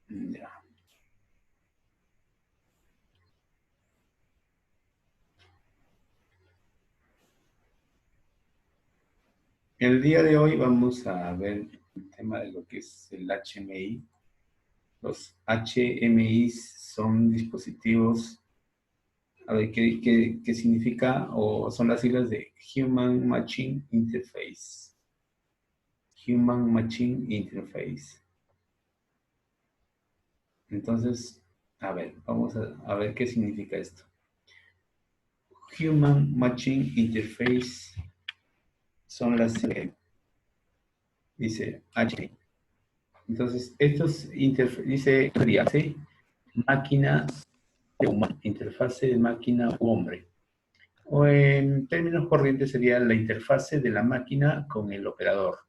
Ya. El día de hoy vamos a ver el tema de lo que es el HMI. Los HMI son dispositivos, a ver, ¿qué significa? O son las siglas de Human Machine Interface. Human Machine Interface. Entonces, a ver, vamos a ver qué significa esto. Human Machine Interface son las, dice HMI. Entonces, estos dice, ¿sí? Máquina humana, interfase de máquina u hombre. O en términos corrientes sería la interfase de la máquina con el operador,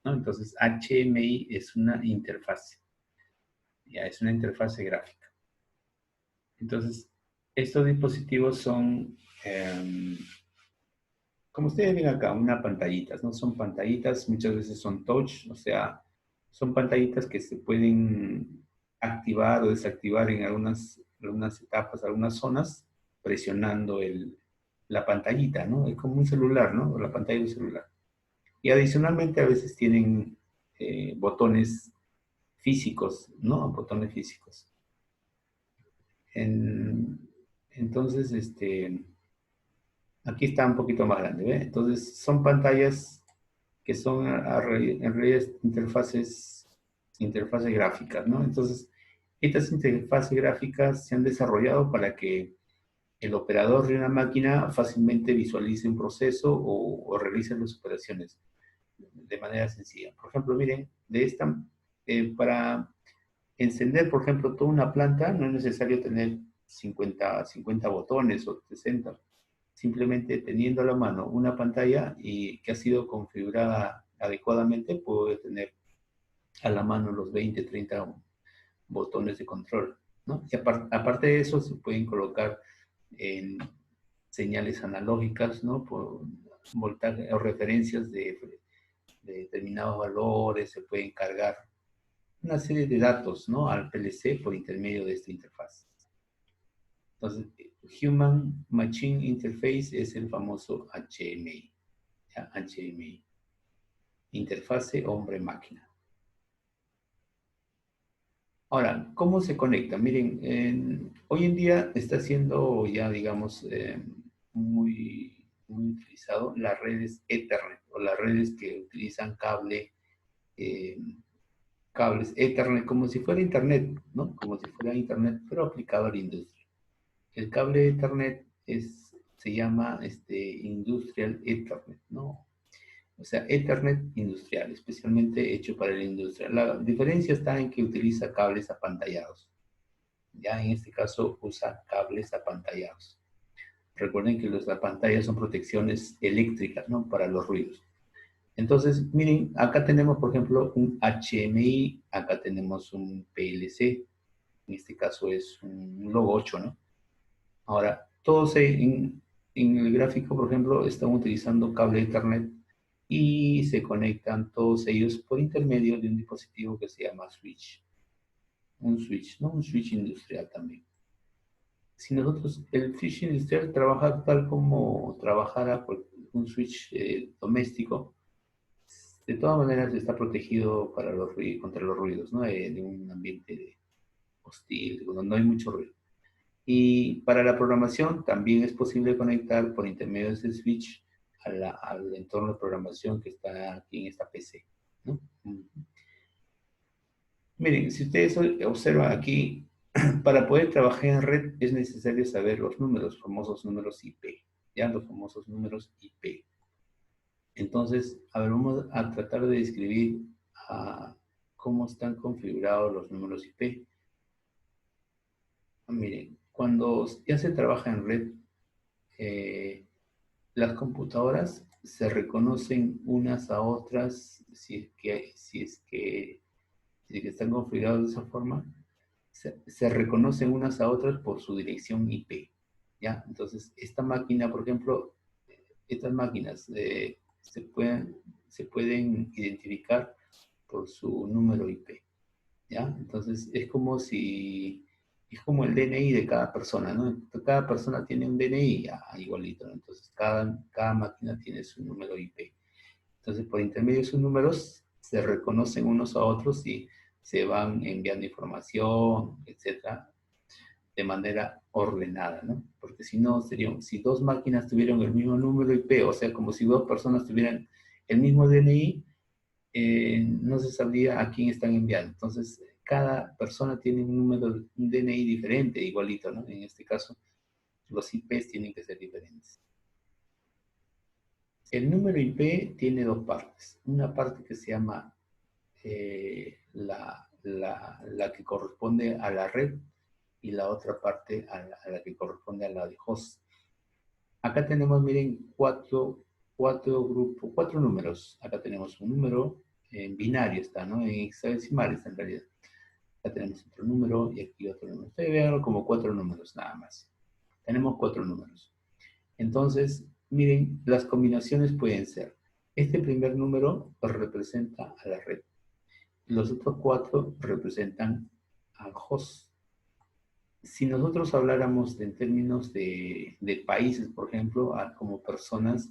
¿no? Entonces, HMI es una interfase, ya es una interfase gráfica. Entonces, estos dispositivos son, como ustedes ven acá, unas pantallitas, ¿no? Son pantallitas, muchas veces son touch, o sea, son pantallitas que se pueden activar o desactivar en algunas etapas, algunas zonas, presionando la pantallita, ¿no? Es como un celular, ¿no? O la pantalla de un celular. Y adicionalmente a veces tienen botones físicos, ¿no? Botones físicos. Entonces, aquí está un poquito más grande, ¿ve? Entonces, son pantallas que son en realidad interfaces gráficas, ¿no? Entonces, estas interfaces gráficas se han desarrollado para que el operador de una máquina fácilmente visualice un proceso o realice las operaciones de manera sencilla. Por ejemplo, miren, para encender, por ejemplo, toda una planta no es necesario tener 50 botones o 60. Simplemente teniendo a la mano una pantalla y que ha sido configurada adecuadamente, puedo tener a la mano los 20, 30 botones de control, ¿no? Y aparte de eso, se pueden colocar en señales analógicas, ¿no? Por voltaje o referencias de determinados valores, se pueden cargar una serie de datos, ¿no? Al PLC por intermedio de esta interfaz. Entonces, Human Machine Interface es el famoso HMI. ¿Ya? HMI. Interfase hombre-máquina. Ahora, ¿cómo se conecta? Miren, hoy en día está siendo ya, digamos, muy utilizado las redes Ethernet o las redes que utilizan eh, cables Ethernet como si fuera Internet, ¿no? Como si fuera Internet, pero aplicado a la industria. El cable Ethernet se llama Industrial Ethernet, ¿no? O sea, Ethernet industrial, especialmente hecho para la industria. La diferencia está en que utiliza cables apantallados. Ya en este caso usa cables apantallados. Recuerden que las pantallas son protecciones eléctricas, ¿no? Para los ruidos. Entonces, miren, acá tenemos, por ejemplo, un HMI, acá tenemos un PLC, en este caso es un logo 8, ¿no? Ahora, todos en el gráfico, por ejemplo, están utilizando cable Ethernet y se conectan todos ellos por intermedio de un dispositivo que se llama switch. Un switch, ¿no? Un switch industrial también. Si nosotros, el switch industrial trabaja tal como trabajara un switch doméstico, de todas maneras está protegido contra los ruidos, ¿no? De un ambiente hostil, donde no hay mucho ruido. Y para la programación también es posible conectar por intermedio de ese switch al entorno de programación que está aquí en esta PC, ¿no? Miren, si ustedes observan aquí, para poder trabajar en red es necesario saber los números, famosos números IP, ya los famosos números IP. Entonces, a ver, vamos a tratar de describir cómo están configurados los números IP. Miren, cuando ya se trabaja en red, las computadoras se reconocen unas a otras si es que están configuradas de esa forma, se reconocen unas a otras por su dirección IP. ¿Ya? Entonces, esta máquina, por ejemplo, estas máquinas se pueden identificar por su número IP. ¿ya? Entonces, es como si, es como el DNI de cada persona, ¿no? Cada persona tiene un DNI igualito, ¿no? Entonces, cada máquina tiene su número IP. Entonces, por intermedio de esos números, se reconocen unos a otros y se van enviando información, etcétera, de manera ordenada, ¿no? Porque si no, si dos máquinas tuvieran el mismo número IP, o sea, como si dos personas tuvieran el mismo DNI, no se sabría a quién están enviando. Entonces, cada persona tiene un número, un DNI diferente, igualito, ¿no? En este caso, los IPs tienen que ser diferentes. El número IP tiene dos partes. Una parte que se llama la que corresponde a la red y la otra parte a la que corresponde a la de host. Acá tenemos, miren, cuatro grupos, cuatro números. Acá tenemos un número en binario, está, ¿no? En hexadecimal en realidad. Acá tenemos otro número y aquí otro número. Ustedes vean como cuatro números nada más. Tenemos cuatro números. Entonces, miren, las combinaciones pueden ser. Este primer número representa a la red. Los otros cuatro representan al host. Si nosotros habláramos en términos de países, por ejemplo, como personas,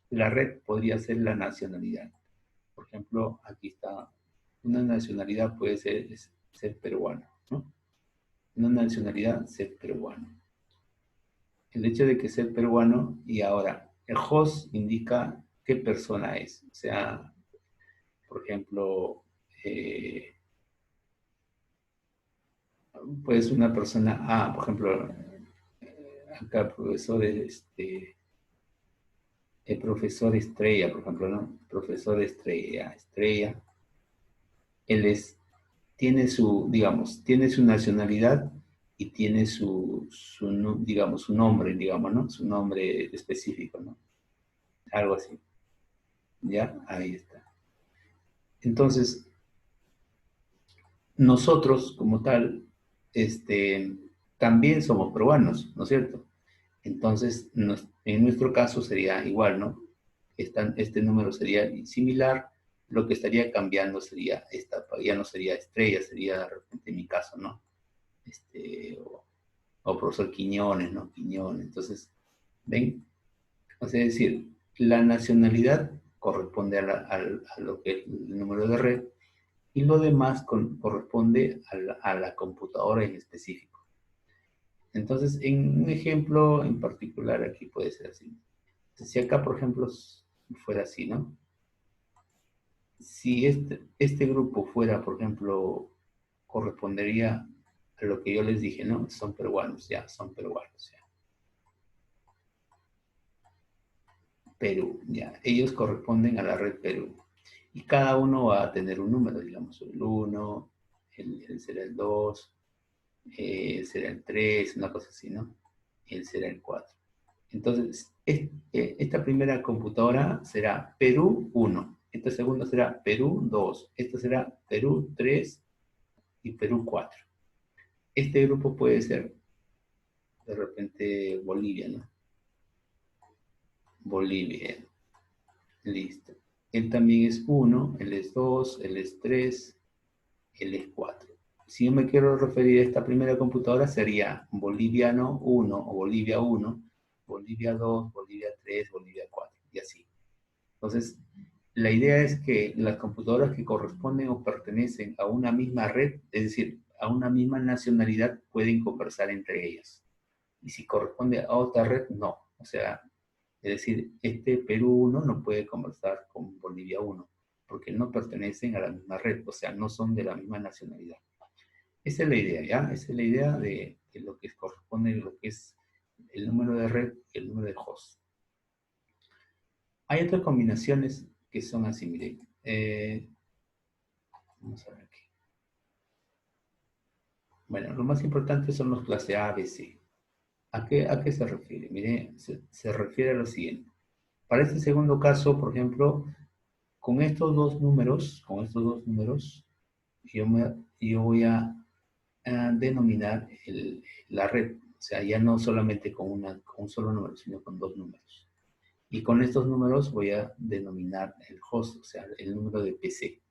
la red podría ser la nacionalidad. Por ejemplo, aquí está, una nacionalidad puede ser peruano, ¿no? Una nacionalidad ser peruano. El hecho de que sea peruano y ahora el host indica qué persona es. O sea, por ejemplo, pues una persona, por ejemplo, acá profesor, el profesor Estrella, por ejemplo, ¿no? Profesor Estrella, él tiene su, digamos, tiene su nacionalidad y tiene digamos, su nombre, digamos, ¿no? Su nombre específico, ¿no? Algo así. ¿Ya? Ahí está. Entonces, nosotros como tal, también somos peruanos, ¿no es cierto? Entonces, en nuestro caso sería igual, ¿no? Este número sería similar, lo que estaría cambiando sería ya no sería Estrella, sería de repente en mi caso, ¿no? O profesor Quiñones, ¿no? Quiñones. Entonces, ¿ven? O sea, es decir, la nacionalidad corresponde a lo que es el número de red y lo demás corresponde a la computadora en específico. Entonces, en un ejemplo en particular aquí puede ser así. Si acá, por ejemplo, fuera así, ¿no? Si este grupo fuera, por ejemplo, correspondería a lo que yo les dije, ¿no? Son peruanos, ya, son peruanos, ya. Perú, ya. Ellos corresponden a la red Perú. Y cada uno va a tener un número, digamos, el 1, el será el 2, será el 3, una cosa así, ¿no? Él será el 4. Entonces, esta primera computadora será Perú 1, esta segunda será Perú 2, esta será Perú 3 y Perú 4. Este grupo puede ser de repente Bolivia, ¿no? Bolivia, listo. Él también es 1, él es 2, él es 3, él es 4. Si yo me quiero referir a esta primera computadora, sería Boliviano 1 o Bolivia 1, Bolivia 2, Bolivia 3, Bolivia 4, y así. Entonces, la idea es que las computadoras que corresponden o pertenecen a una misma red, es decir, a una misma nacionalidad, pueden conversar entre ellas. Y si corresponde a otra red, no. O sea, es decir, este Perú 1 no puede conversar con Bolivia 1, porque no pertenecen a la misma red, o sea, no son de la misma nacionalidad. Esa es la idea, ¿ya? Esa es la idea de lo que corresponde, lo que es el número de red y el número de host. Hay otras combinaciones que son así, miren. Vamos a ver aquí. Bueno, lo más importante son los clase A, B, C. ¿A qué se refiere? Mire, se refiere a lo siguiente. Para este segundo caso, por ejemplo, con estos dos números, yo voy a denominar la red. O sea, ya no solamente con un solo número, sino con dos números. Y con estos números voy a denominar el host, o sea, el número de PC.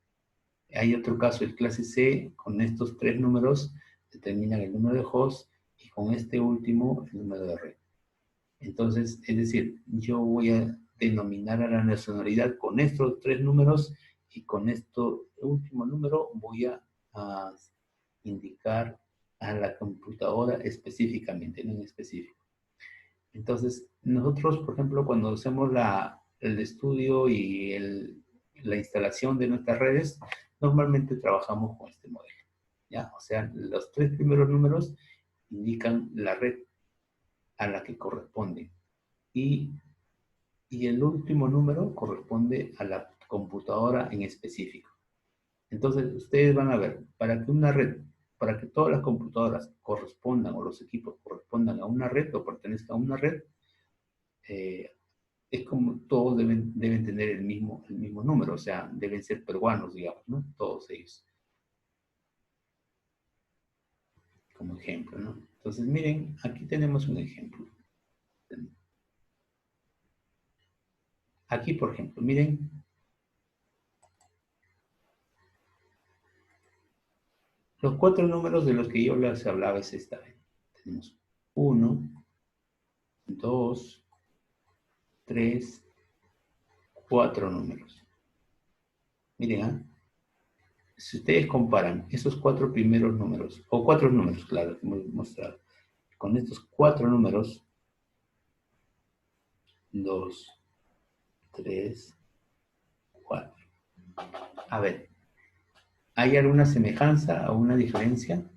Hay otro caso, el clase C, con estos tres números determinan el número de host y con este último el número de red. Entonces, es decir, yo voy a denominar a la nacionalidad con estos tres números y con este último número voy a indicar a la computadora específicamente, no en específico. Entonces, nosotros, por ejemplo, cuando hacemos el estudio y la instalación de nuestras redes, normalmente trabajamos con este modelo, ¿ya? O sea, los tres primeros números indican la red a la que corresponde y, y el último número corresponde a la computadora en específico. Entonces, ustedes van a ver, para que una red, para que todas las computadoras correspondan o los equipos correspondan a una red o pertenezcan a una red, eh, es como todos deben tener el mismo número, o sea, deben ser peruanos, digamos, ¿no? Todos ellos, como ejemplo, ¿no? Entonces, miren, aquí tenemos un ejemplo. Aquí, por ejemplo, miren, los cuatro números de los que yo les hablaba es esta vez. Tenemos 1, 2, 3, 4 números. Miren, ¿ah? Si ustedes comparan esos cuatro primeros números, o cuatro números, claro, que hemos mostrado, con estos cuatro números, 2, 3, 4. A ver, ¿hay alguna semejanza o una diferencia?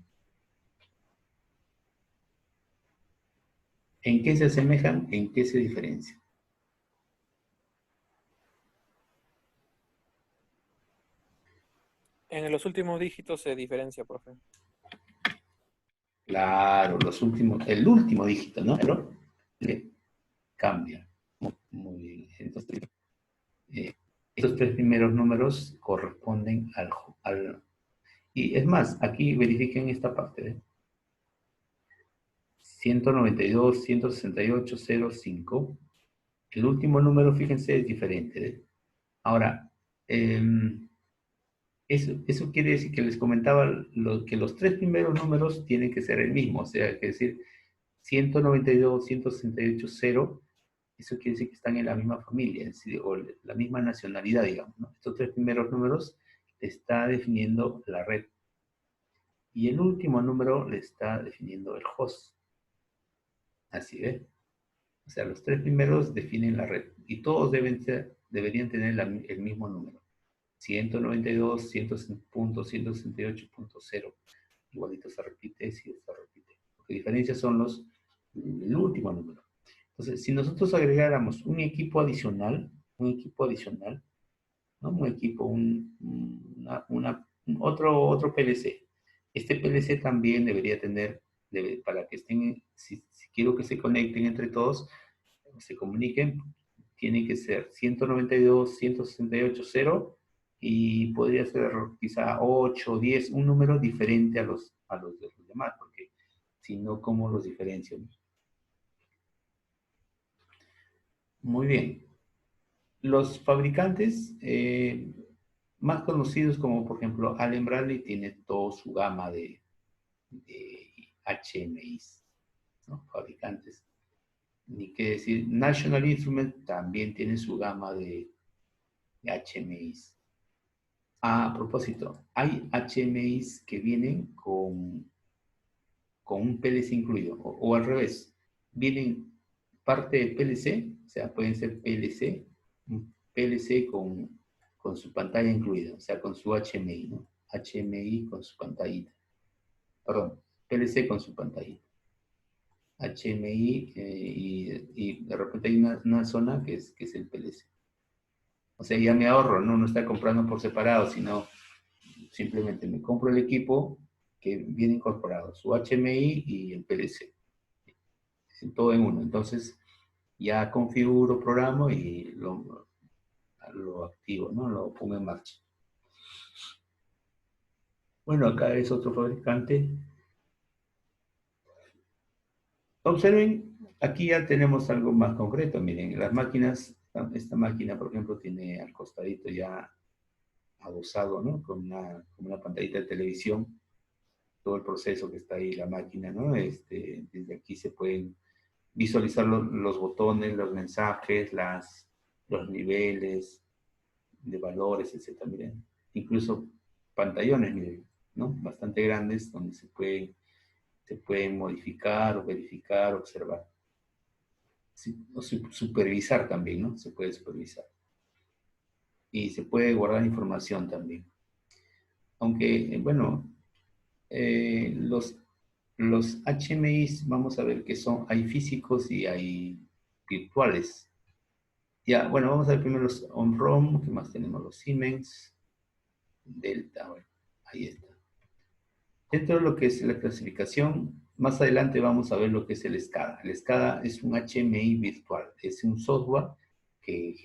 ¿En qué se asemejan? ¿En qué se diferencian? En los últimos dígitos se diferencia, profe. Claro, el último dígito, ¿no? Pero cambia. Muy bien. Entonces, eh, estos tres primeros números corresponden y es más, aquí verifiquen esta parte, ¿eh? 192, 168, 05. El último número, fíjense, es diferente, ¿eh? Ahora, eso quiere decir que les comentaba que los tres primeros números tienen que ser el mismo, o sea, es decir, 192, 168, 0, eso quiere decir que están en la misma familia, es decir, o la misma nacionalidad, digamos, ¿no? Estos tres primeros números le está definiendo la red y el último número le está definiendo el host. Así es. O sea, los tres primeros definen la red y todos deberían tener el mismo número. 192, 100.168.0. Igualito se repite, si se repite. Lo que diferencia son el último número. Entonces, si nosotros agregáramos un equipo adicional, ¿no? Un equipo, otro PLC. Este PLC también debería tener, para que estén, si quiero que se conecten entre todos, se comuniquen, tiene que ser 192, 168, 0 y podría ser quizá 8, 10, un número diferente a los de los demás, porque si no, ¿cómo los diferencian? Muy bien. Los fabricantes más conocidos como por ejemplo Allen Bradley tiene toda su gama de HMIs, ¿no? Fabricantes. Ni qué decir, National Instruments también tiene su gama de HMIs. A propósito, hay HMIs que vienen con un PLC incluido, o al revés, vienen parte de PLC, o sea, pueden ser un PLC con su pantalla incluida, o sea, con su HMI, ¿no? HMI con su pantallita. Perdón, PLC con su pantallita. HMI y de repente hay una zona que es el PLC. O sea, ya me ahorro, ¿no? No está comprando por separado, sino simplemente me compro el equipo que viene incorporado, su HMI y el PLC, todo en uno. Entonces ya configuro, programo y lo activo, ¿no? Lo pongo en marcha. Bueno, acá es otro fabricante. Observen, aquí ya tenemos algo más concreto. Miren, las máquinas, esta máquina, por ejemplo, tiene al costadito ya adosado, ¿no? Con una pantallita de televisión, todo el proceso que está ahí, la máquina, ¿no? Desde aquí se pueden visualizar los botones, los mensajes, los niveles de valores, etcétera. Miren, incluso pantallones, miren, ¿no? Bastante grandes donde se pueden modificar o verificar, observar. Sí, o supervisar también, ¿no? Se puede supervisar. Y se puede guardar información también. Aunque, bueno, los HMIs, vamos a ver que hay físicos y hay virtuales. Ya, bueno, vamos a ver primero los on-ROM, ¿qué más tenemos? Los Siemens, Delta, bueno, ahí está. Dentro de lo que es la clasificación, más adelante vamos a ver lo que es el SCADA. El SCADA es un HMI virtual, es un software que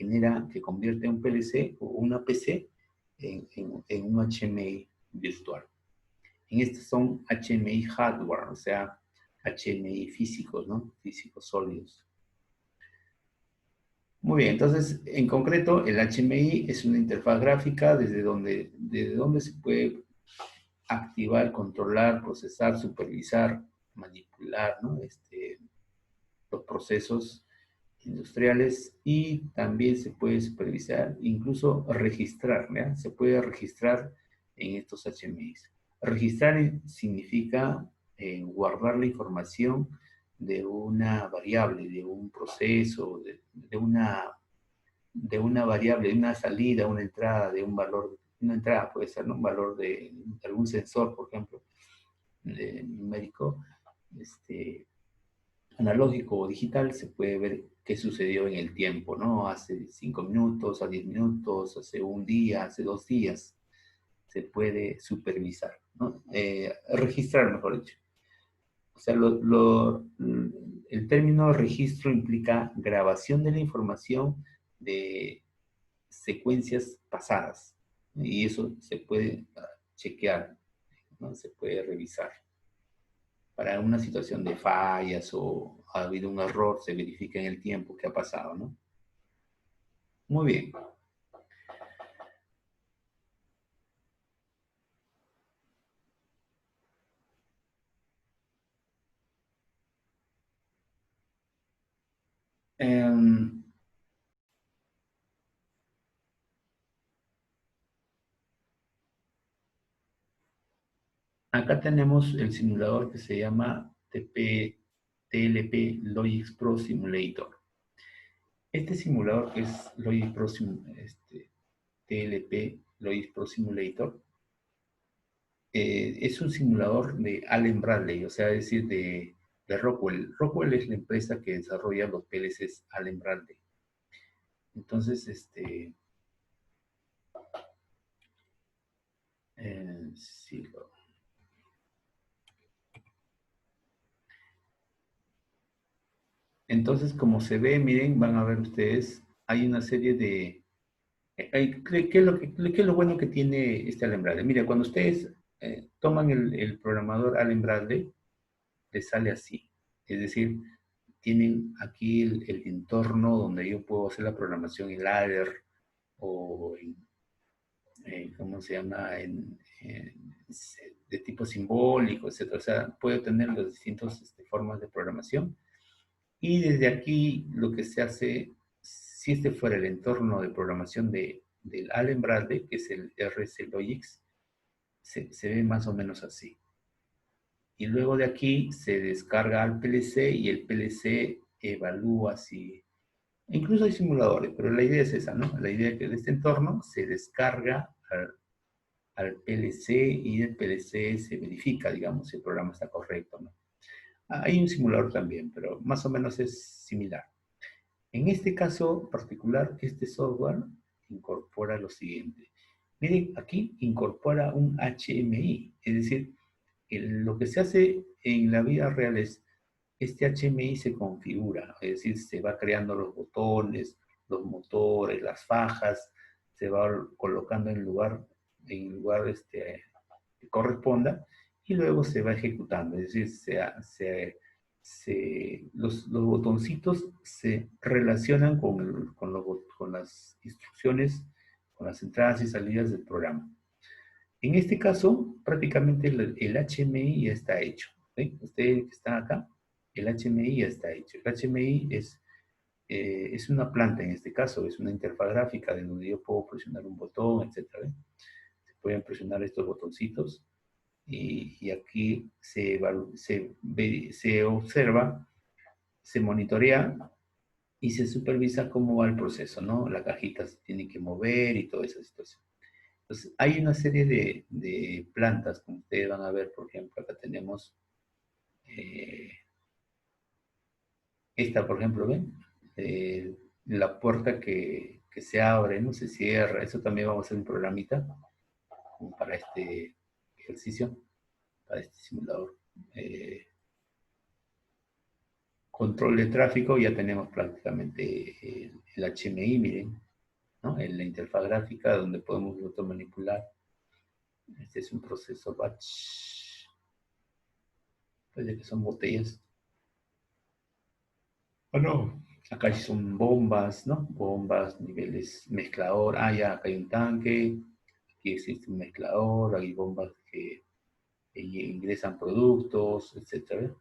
convierte un PLC o una PC en un HMI virtual. En estos son HMI hardware, o sea, HMI físicos, ¿no? Físicos sólidos. Muy bien, entonces, en concreto, el HMI es una interfaz gráfica desde donde se puede activar, controlar, procesar, supervisar, manipular, ¿no? Los procesos industriales y también se puede supervisar, incluso registrar, ¿ya? Se puede registrar en estos HMIs. Registrar significa guardar la información de una variable, de un proceso, de una variable, de una salida, una entrada, de un valor, una entrada puede ser, ¿no? Un valor de algún sensor, por ejemplo, numérico, analógico o digital, se puede ver qué sucedió en el tiempo, ¿no? Hace 5 minutos, a 10 minutos, hace un día, hace 2 días, se puede supervisar, ¿no? Registrar, mejor dicho. O sea, el término registro implica grabación de la información de secuencias pasadas. Y eso se puede chequear, ¿no? Se puede revisar. Para una situación de fallas o ha habido un error, se verifica en el tiempo que ha pasado, ¿no? Muy bien. Um, Acá tenemos el simulador que se llama TLP Logix Pro Simulator. Este simulador que es TLP Logix Pro Simulator es un simulador de Allen Bradley, o sea, es decir, de Rockwell. Rockwell es la empresa que desarrolla los PLCs Allen Bradley. Entonces, sí, entonces, como se ve, miren, van a ver ustedes, hay una serie de... ¿Qué es lo bueno que tiene este Allen Bradley? Mira, cuando ustedes toman el programador Allen Bradley, les sale así. Es decir, tienen aquí el entorno donde yo puedo hacer la programación en ladder o ¿cómo se llama? De tipo simbólico, etcétera. O sea, puedo tener las distintas formas de programación. Y desde aquí lo que se hace, si este fuera el entorno de programación del Allen Bradley, que es el RC Logix, se ve más o menos así. Y luego de aquí se descarga al PLC y el PLC evalúa si... Incluso hay simuladores, pero la idea es esa, ¿no? La idea es que de este entorno se descarga al PLC y del PLC se verifica, digamos, si el programa está correcto, ¿no? Hay un simulador también, pero más o menos es similar. En este caso particular, este software incorpora lo siguiente. Miren, aquí incorpora un HMI, es decir, lo que se hace en la vida real es, este HMI se configura, es decir, se va creando los botones, los motores, las fajas, se va colocando en lugar que corresponda y luego se va ejecutando, es decir, los botoncitos se relacionan con las instrucciones con las entradas y salidas del programa. En este caso, prácticamente el HMI ya está hecho. ¿Sí? Ustedes que están acá, el HMI ya está hecho. El HMI es una planta en este caso, es una interfaz gráfica de donde yo puedo presionar un botón, etc. Se pueden presionar estos botoncitos y aquí se observa, se monitorea y se supervisa cómo va el proceso, ¿no? La cajita se tiene que mover y toda esa situación. Entonces, hay una serie de plantas, como ustedes van a ver, por ejemplo, acá tenemos eh, esta, por ejemplo, ¿ven? La puerta que se abre, no se cierra, eso también vamos a hacer un programita para este ejercicio, para este simulador. Control de tráfico, ya tenemos prácticamente el HMI, miren, ¿no? En la interfaz gráfica donde podemos manipular. Este es un proceso batch. Parece que son botellas. Ah, no. Acá son bombas, ¿no? Bombas, niveles, mezclador. Ah, ya, acá hay un tanque. Aquí existe un mezclador. Hay bombas que ingresan productos, etcétera.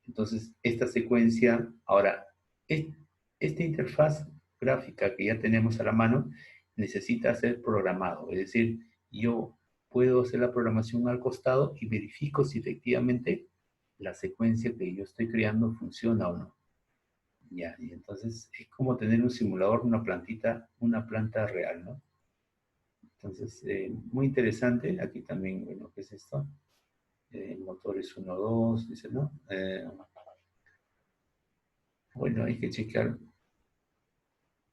Entonces, esta secuencia, ahora, esta interfaz gráfica que ya tenemos a la mano necesita ser programado. Es decir, yo puedo hacer la programación al costado y verifico si efectivamente la secuencia que yo estoy creando funciona o no. Ya, y entonces es como tener un simulador, una plantita, una planta real, ¿no? Entonces, muy interesante. Aquí también, bueno, ¿qué es esto? Motores 1, 2, dice, ¿no? Bueno, hay que checar.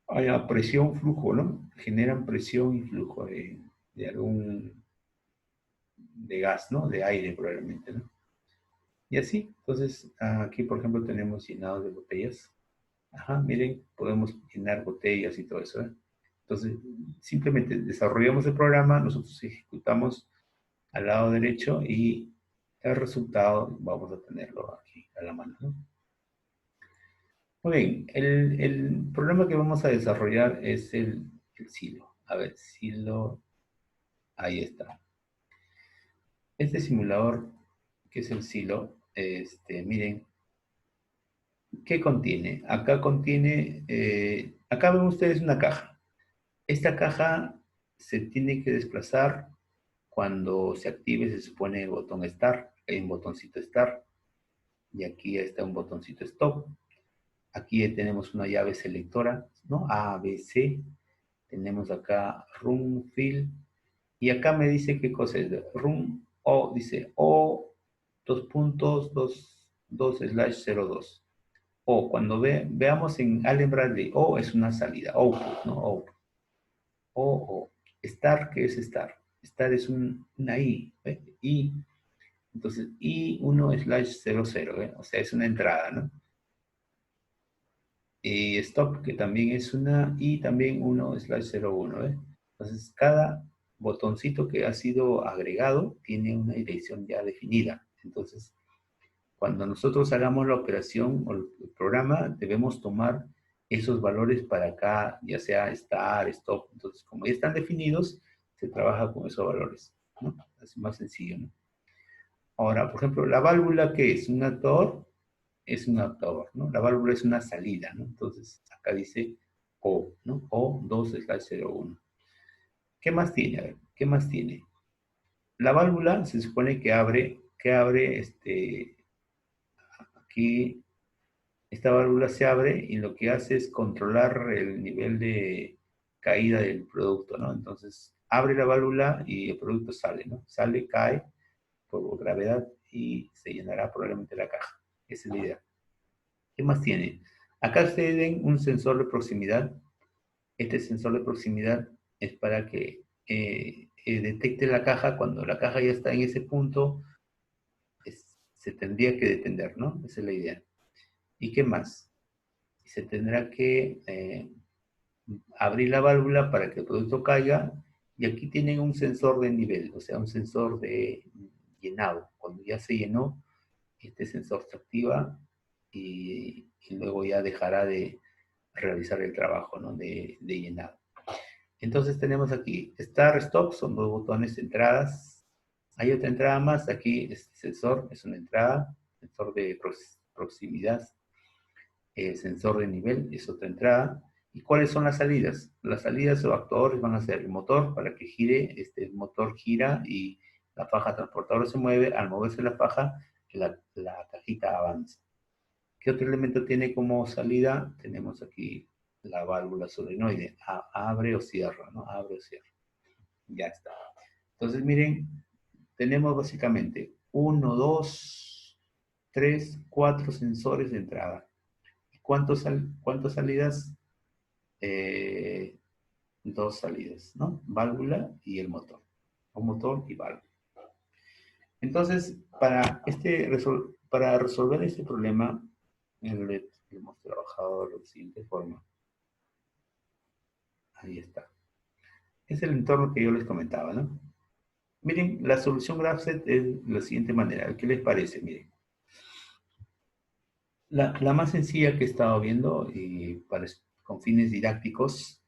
Hay presión, flujo, ¿no? Generan presión y flujo de algún, de gas, ¿no? De aire probablemente, ¿no? Y así, entonces, aquí por ejemplo tenemos llenado de botellas. Ajá, miren, podemos llenar botellas y todo eso, ¿eh? Entonces, simplemente desarrollamos el programa, nosotros ejecutamos al lado derecho y el resultado vamos a tenerlo aquí a la mano, ¿no? Muy bien, el programa que vamos a desarrollar es el silo. A ver, silo, ahí está. Este simulador, que es el silo, miren, ¿qué contiene? Acá contiene, acá ven ustedes una caja. Esta caja se tiene que desplazar cuando se active, se supone el botón Start. Hay un botoncito Start y aquí está un botoncito Stop. Aquí tenemos una llave selectora, ¿no? A, B, C. Tenemos acá Run, Fill. Y acá me dice qué cosa es. Run, O, dice O, 2.2/02. O, cuando veamos en Allen Bradley, O es una salida. Output, ¿no? Output. O. Start, ¿qué es Start? Start es una I. ¿Ve? I. Entonces, I1/00, ¿eh? O sea, es una entrada, ¿no? Y stop, que también es una, y también 1/01, ¿eh? Entonces, cada botoncito que ha sido agregado tiene una dirección ya definida. Entonces, cuando nosotros hagamos la operación o el programa, debemos tomar esos valores para acá, ya sea start, stop. Entonces, como ya están definidos, se trabaja con esos valores, ¿no? Es más sencillo, ¿no? Ahora, por ejemplo, la válvula, ¿qué es? Un actuador, es un actuador, ¿no? La válvula es una salida, ¿no? Entonces, acá dice O, ¿no? O2/01. ¿Qué más tiene? A ver, ¿qué más tiene? La válvula se supone que abre, aquí, esta válvula se abre y lo que hace es controlar el nivel de caída del producto, ¿no? Entonces, abre la válvula y el producto sale, ¿no? Sale, cae por gravedad y se llenará probablemente la caja. Esa es la idea. ¿Qué más tiene? Acá ustedes ven un sensor de proximidad. Este sensor de proximidad es para que detecte la caja. Cuando la caja ya está en ese punto, se tendría que detener, ¿no? Esa es la idea. ¿Y qué más? Se tendrá que abrir la válvula para que el producto caiga. Y aquí tienen un sensor de nivel, o sea, un sensor de llenado. Cuando ya se llenó, este sensor se activa y luego ya dejará de realizar el trabajo, ¿no? de llenado. Entonces tenemos aquí Start, Stop, son dos botones de entradas. Hay otra entrada más, aquí este sensor es una entrada, sensor de proximidad, sensor de nivel es otra entrada. ¿Y cuáles son las salidas? Las salidas o actuadores van a ser el motor para que gire, el motor gira y la faja transportadora se mueve. Al moverse la faja, la cajita avanza. ¿Qué otro elemento tiene como salida? Tenemos aquí la válvula solenoide. Abre o cierra, ¿no? Abre o cierra. Ya está. Entonces, miren, tenemos básicamente 1, 2, 3, 4 sensores de entrada. ¿Cuántas salidas? Eh, dos salidas, ¿no? Válvula y el motor. O motor y válvula. Entonces, para resolver este problema, hemos trabajado de la siguiente forma. Ahí está. Es el entorno que yo les comentaba, ¿no? Miren, la solución GraphSet es de la siguiente manera. ¿Qué les parece? Miren. La más sencilla que he estado viendo y con fines didácticos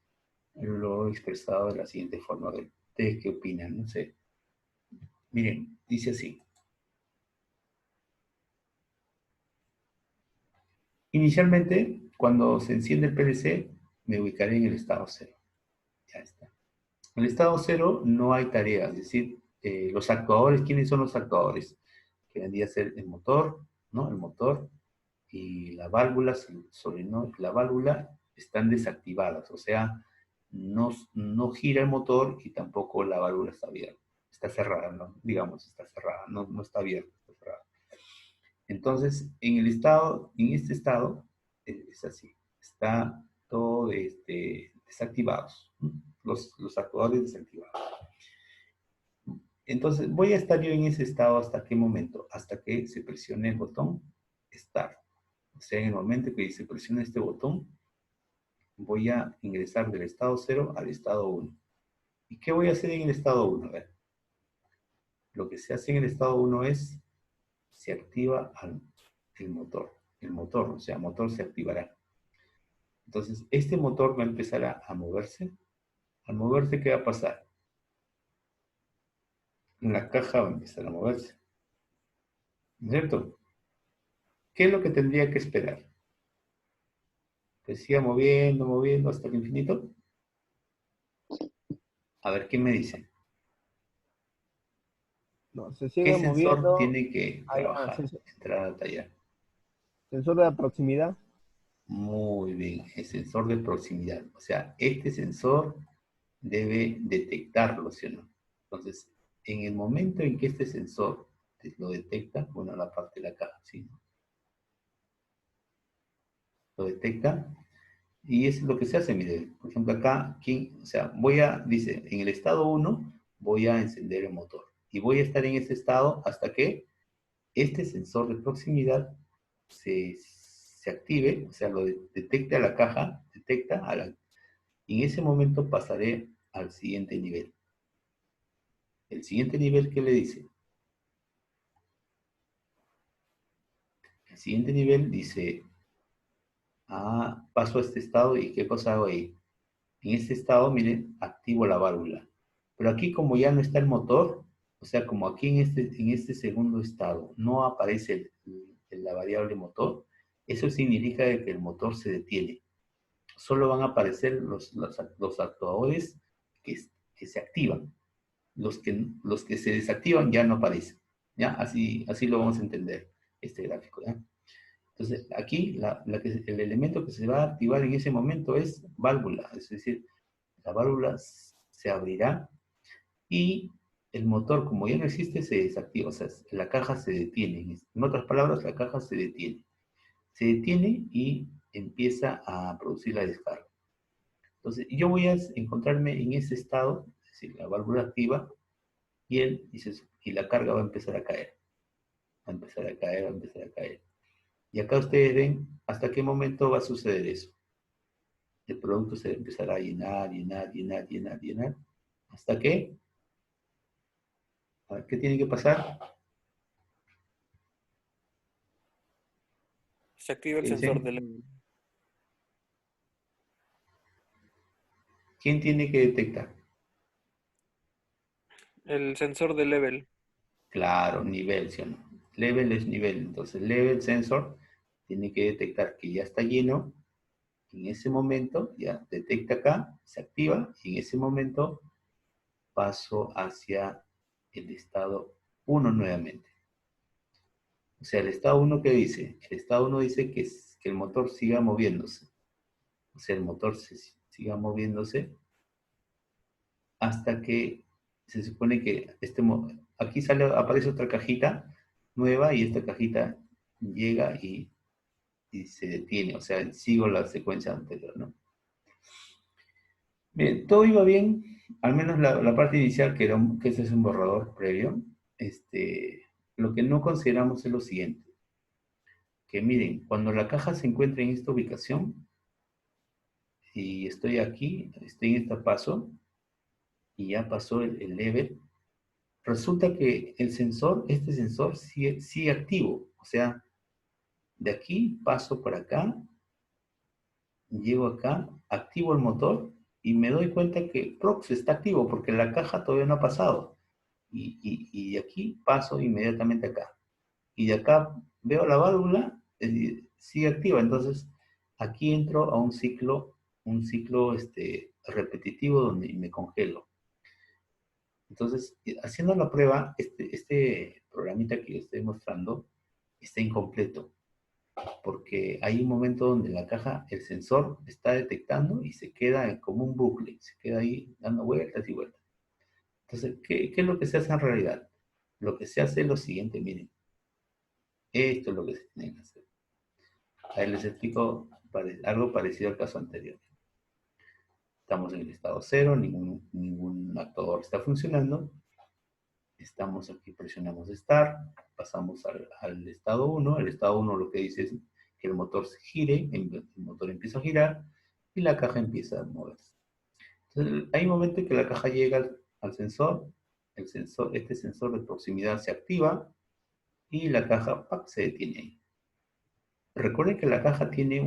lo he expresado de la siguiente forma. ¿Ustedes qué opinan? No sé. Miren, dice así. Inicialmente, cuando se enciende el PLC, me ubicaré en el estado cero. Ya está. En el estado cero no hay tareas, es decir, los actuadores, ¿quiénes son los actuadores? Que vendría a ser el motor, ¿no? El motor y la válvula, la válvula están desactivadas, o sea, no gira el motor y tampoco la válvula está abierta, está cerrada, ¿no? Digamos, está cerrada, no está abierta, está cerrada. Entonces, en este estado, es así, está todo desactivados, ¿no? Los actuadores desactivados. Entonces, voy a estar yo en ese estado hasta qué momento, hasta que se presione el botón Start. O sea, en el momento que se presione este botón, voy a ingresar del estado 0 al estado 1. ¿Y qué voy a hacer en el estado 1? A ver, lo que se hace en el estado 1 es, se activa el motor. El motor, o sea, el motor se activará. Entonces, este motor va a empezar a moverse. Al moverse, ¿qué va a pasar? La caja va a empezar a moverse. ¿No es cierto? ¿Qué es lo que tendría que esperar? Que siga moviendo, moviendo hasta el infinito. A ver, ¿qué me dice? No, se ¿Qué sigue sensor moviendo. tiene que trabajar? Entrar a tallar. Sensor de proximidad. Muy bien, el sensor de proximidad. O sea, este sensor debe detectarlo, ¿sí o no? Entonces, en el momento en que este sensor lo detecta, bueno, la parte de la caja, ¿sí? Lo detecta y es lo que se hace, mire, por ejemplo, acá, o sea, dice, en el estado 1 voy a encender el motor y voy a estar en ese estado hasta que este sensor de proximidad se active, o sea, lo detecte a la caja, y en ese momento pasaré al siguiente nivel. El siguiente nivel, ¿qué le dice? El siguiente nivel dice, paso a este estado y ¿qué cosa hago ahí? En este estado, miren, activo la válvula. Pero aquí como ya no está el motor, o sea, como aquí en este segundo estado no aparece la variable motor, eso significa que el motor se detiene. Solo van a aparecer los actuadores que se activan. Los que se desactivan ya no aparecen. ¿Ya? Así lo vamos a entender, este gráfico. ¿Ya? Entonces, aquí el elemento que se va a activar en ese momento es válvula, es decir, la válvula se abrirá y el motor, como ya no existe, se desactiva, o sea, la caja se detiene. En otras palabras, la caja se detiene. Se detiene y empieza a producir la descarga. Entonces, yo voy a encontrarme en ese estado, es decir, la válvula activa, y la carga va a empezar a caer. Va a empezar a caer, va a empezar a caer. Y acá ustedes ven hasta qué momento va a suceder eso. El producto se empezará a llenar, llenar, llenar, llenar, llenar. ¿Hasta qué? A ver, ¿qué tiene que pasar? Se activa el ¿Qué sensor dicen? del... ¿Quién tiene que detectar? El sensor de level. Claro, nivel, ¿sí o no? Level es nivel. Entonces, level sensor tiene que detectar que ya está lleno. En ese momento, ya detecta acá, se activa, y en ese momento paso hacia el estado 1 nuevamente. O sea, el estado 1, ¿qué dice? El estado 1 dice que el motor siga moviéndose. O sea, el motor siga moviéndose hasta que se supone que aquí aparece otra cajita nueva y esta cajita llega y se detiene. O sea, sigo la secuencia anterior, ¿no? Bien, todo iba bien, al menos la parte inicial, que ese es un borrador previo. Lo que no consideramos es lo siguiente, que miren, cuando la caja se encuentra en esta ubicación, y estoy aquí, estoy en este paso, y ya pasó el level, resulta que este sensor sigue activo. O sea, de aquí paso por acá, llego acá, activo el motor, y me doy cuenta que Prox está activo, porque la caja todavía no ha pasado. Y de aquí paso inmediatamente acá. Y de acá veo la válvula, sigue activa. Entonces, aquí entro a un ciclo repetitivo donde me congelo. Entonces, haciendo la prueba, este programita que estoy mostrando está incompleto, porque hay un momento donde la caja, el sensor está detectando y se queda como un bucle, se queda ahí dando vueltas y vueltas. Entonces, ¿qué es lo que se hace en realidad? Lo que se hace es lo siguiente, miren, esto es lo que se tiene que hacer. Ahí les explico algo parecido al caso anterior. Estamos en el estado cero, ningún actuador está funcionando. Estamos aquí, presionamos Start, pasamos al estado 1. El estado 1 lo que dice es que el motor se gire, el motor empieza a girar y la caja empieza a moverse. Entonces, hay un momento en que la caja llega al sensor, este sensor de proximidad se activa y la caja ¡pac!, se detiene ahí. Recuerden que la caja tiene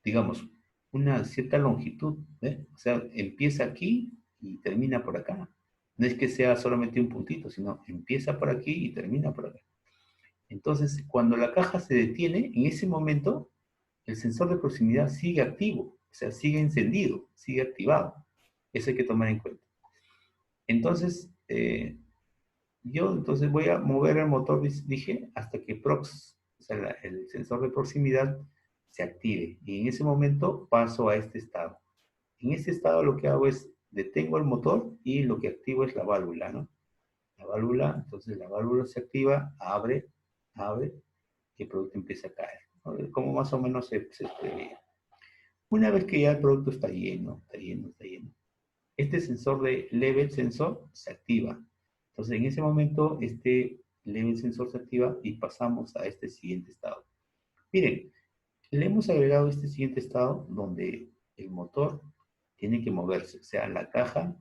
digamos, una cierta longitud, ¿eh? O sea, empieza aquí y termina por acá. No es que sea solamente un puntito, sino empieza por aquí y termina por acá. Entonces, cuando la caja se detiene, en ese momento, el sensor de proximidad sigue activo, o sea, sigue encendido, sigue activado. Eso hay que tomar en cuenta. Entonces, yo entonces voy a mover el motor, dije, hasta que Prox, o sea, el sensor de proximidad, se active. Y en ese momento paso a este estado. En este estado lo que hago es detengo el motor y lo que activo es la válvula, ¿no? La válvula, entonces la válvula se activa, abre, y el producto empieza a caer, ¿no? Como más o menos se preveía. Una vez que ya el producto está lleno, este sensor de level sensor se activa. Entonces, en ese momento, este level sensor se activa y pasamos a este siguiente estado. Miren, le hemos agregado este siguiente estado donde el motor tiene que moverse, o sea, la caja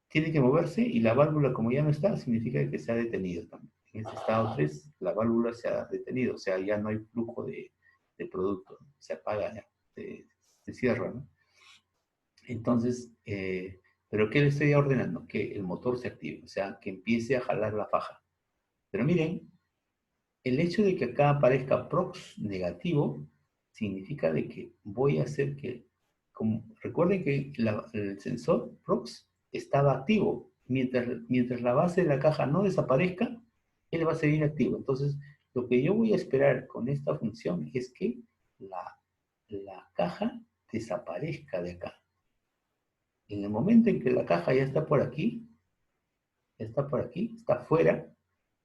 tiene que moverse y la válvula, como ya no está, significa que se ha detenido también. En este estado 3, la válvula se ha detenido, o sea, ya no hay flujo de producto, se apaga ya, se cierra, ¿no? Entonces, ¿pero qué le estoy ordenando? Que el motor se active, o sea, que empiece a jalar la faja. Pero miren, el hecho de que acá aparezca prox negativo significa de que voy a hacer que, recuerden que el sensor prox estaba activo. Mientras la base de la caja no desaparezca, él va a seguir activo. Entonces, lo que yo voy a esperar con esta función es que la caja desaparezca de acá. En el momento en que la caja ya está por aquí, está fuera,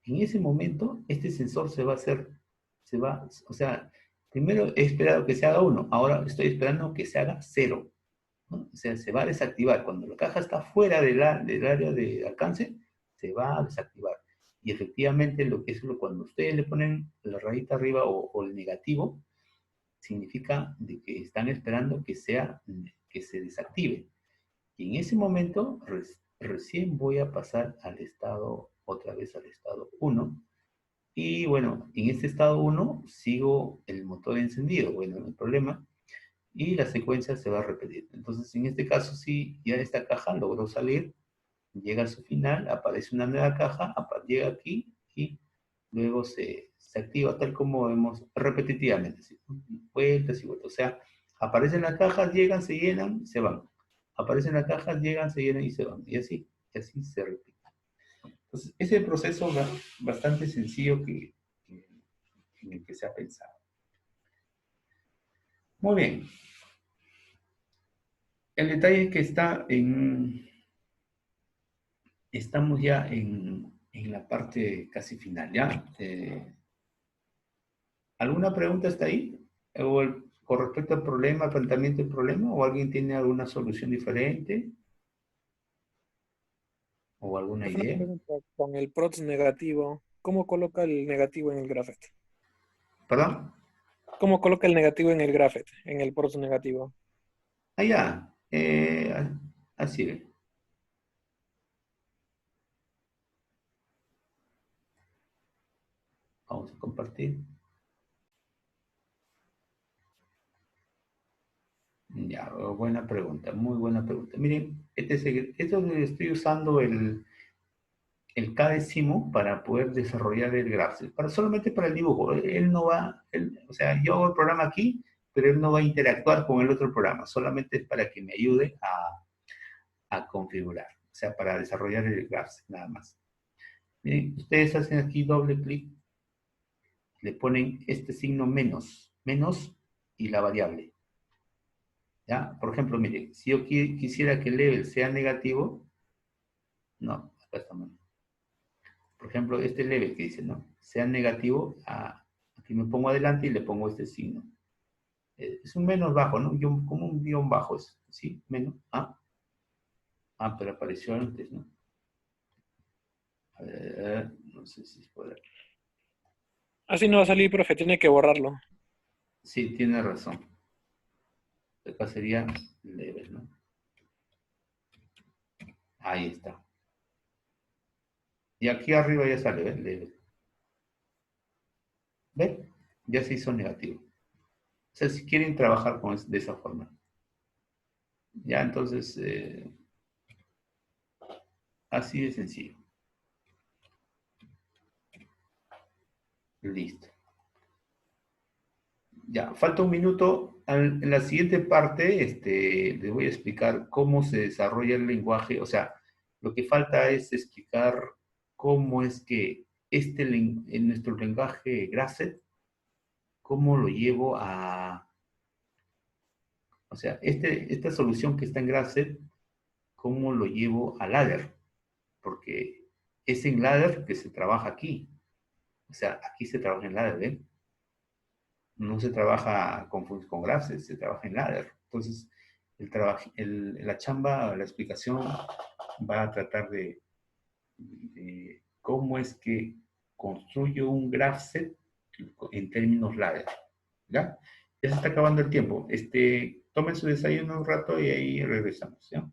en ese momento este sensor o sea, primero he esperado que se haga 1, ahora estoy esperando que se haga 0, ¿no? O sea, se va a desactivar. Cuando la caja está fuera del área de alcance, se va a desactivar. Y efectivamente, cuando ustedes le ponen la rayita arriba o el negativo, significa de que están esperando que se desactive. Y en ese momento recién voy a pasar otra vez al estado 1. Y bueno, en este estado 1 sigo el motor encendido. Bueno, no hay problema. y la secuencia se va a repetir. Entonces, en este caso, si ya esta caja logró salir, llega a su final, aparece una nueva caja, llega aquí y luego se activa tal como vemos repetitivamente, ¿sí? Vueltas y vueltas. O sea, aparecen las cajas, llegan, se llenan, se van. Aparecen las cajas, llegan, se llenan y se van. Y así se repite. Entonces, ese proceso bastante sencillo en el que se ha pensado. Muy bien. El detalle es que estamos ya en la parte casi final, ¿ya? ¿Alguna pregunta está ahí? Con respecto al problema, al planteamiento del problema, o alguien tiene alguna solución diferente, o alguna Profe, una idea. pregunta con el PROTS negativo. ¿Cómo coloca el negativo en el graphet? ¿Perdón? ¿Cómo coloca el negativo en el graphet, en el PROTS negativo? Allá. Así ve. Vamos a compartir. Ya, buena pregunta, muy buena pregunta. Miren, esto estoy usando el KDeCimo para poder desarrollar el graph, solamente para el dibujo. Él no va, o sea, yo hago el programa aquí, pero él no va a interactuar con el otro programa, solamente es para que me ayude a configurar, o sea, para desarrollar el graph, nada más. Miren, ustedes hacen aquí doble clic, le ponen este signo menos, menos y la variable. ¿Ya? Por ejemplo, miren, si yo quisiera que el level sea negativo, no, acá está mal. Por ejemplo, este level que dice, ¿no? Sea negativo, aquí me pongo adelante y le pongo este signo. Es un menos bajo, ¿no? Como un guión bajo, ¿sí? Menos. Pero apareció antes, ¿no? A ver, no sé si es por aquí. Así no va a salir, profe, tiene que borrarlo. Sí, tiene razón. Acá sería level, ¿no? Ahí está. Y aquí arriba ya sale, ¿ven? Level. ¿Ven? Ya se hizo negativo. O sea, si quieren trabajar de esa forma. Ya, entonces, así de sencillo. Listo. Ya, falta un minuto. En la siguiente parte, les voy a explicar cómo se desarrolla el lenguaje. O sea, lo que falta es explicar cómo es que en nuestro lenguaje Grasset, cómo lo llevo o sea, esta solución que está en Grasset, cómo lo llevo a Ladder, porque es en Ladder que se trabaja aquí. O sea, aquí se trabaja en Ladder, ¿ven? No se trabaja con Grasset, se trabaja en Ladder. Entonces, la chamba, la explicación va a tratar de cómo es que construyo un Grasset en términos Ladder. ¿Ya? Ya se está acabando el tiempo. Tomen su desayuno un rato y ahí regresamos, ¿ya?